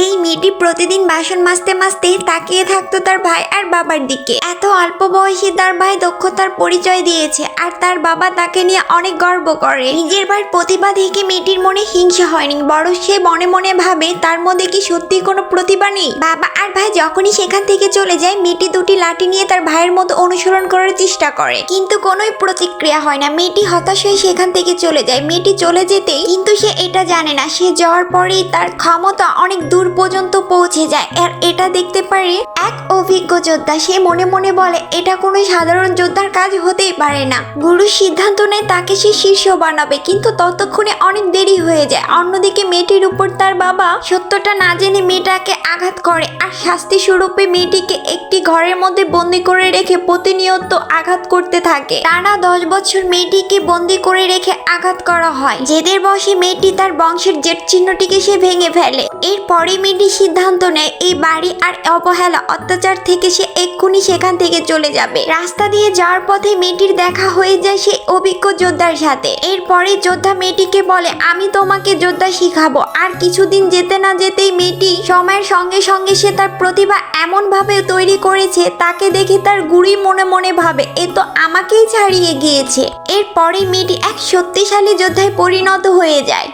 এই মেয়েটি প্রতিদিন বাসন মাজতে মাজতে তাকিয়ে থাকতো তার ভাই আর বাবার দিকে। এত অল্প বয়সে তার ভাই দক্ষতার পরিচয় দিয়েছে আর তার বাবা তাকে নিয়ে অনেক গর্ব করে। নিজের ভাইয়ের প্রতিভা দেখে মেয়েটির মনে হিংসা হয়নি, বরং সে মনে মনে ভাবে তার মধ্যে কি সত্যি কোনো প্রতিভা নেই। বাবা আর ভাই যখনই সেখান থেকে চলে যায়, মেয়েটি দুটি লাঠি নিয়ে তার ভাইয়ের মতো অনুসরণ করার চেষ্টা করে, কিন্তু কোনোই প্রতিক্রিয়া হয় না। মেয়েটি হতাশ হয়ে সেখান থেকে চলে যায়। মেয়েটি চলে যেতেই কিন্তু সে এটা জানে না, সে যাওয়ার পরেই তার ক্ষমতা অনেক দূর পর্যন্ত পৌঁছে যায়। আর এটা দেখতে পারে এক অভিজ্ঞ যোদ্ধা। সে মনে মনে বলে এটা কোনো সাধারণ যোদ্ধার কাজ হতেই পারে না। গুরু সিদ্ধান্ত নেয় তাকে সে শীর্ষ বানাবে, কিন্তু ততক্ষণে অনেক দেরি হয়ে যায়। অন্যদিকে মেয়েটির উপর তার বাবা সত্যটা না জেনে মেয়েটাকে আঘাত করে আর শাস্তি স্বরূপে মেয়েটিকে একটি ঘরের মধ্যে বন্দি করে রেখে প্রতিনিয়ত আঘাত করতে থাকে। টানা 10 বছর মেয়েটিকে বন্দি করে রেখে আঘাত করা হয়। জেদের বশে মেয়েটি তার বংশের জেদ চিহ্নটিকে সে ভেঙে ফেলে। এরপরে মেয়েটি সিদ্ধান্ত নেয় এই বাড়ি আর অবহেলা অত্যাচার থেকে সে এক্ষুনি সেখান থেকে চলে যাবে। রাস্তা দিয়ে যাওয়ার পথে মেয়েটির দেখা হয়ে যায় সেই অভিজ্ঞ যোদ্ধার সাথে। এরপরে যোদ্ধা মেয়েটিকে বলে আমি তোমাকে যোদ্ধা শিখাবো। আর কিছুদিন যেতে না যেতেই মেয়েটি সময়ের সঙ্গে সঙ্গে সে তার প্রতিভা এমন ভাবে তৈরি করেছে, তাকে দেখে তার গুরুই মনে মনে ভাবে এ তো আমাকেই ছাড়িয়ে গিয়েছে। এরপরে মেয়েটি এক শক্তিশালী যোদ্ধায় পরিণত হয়ে যায়।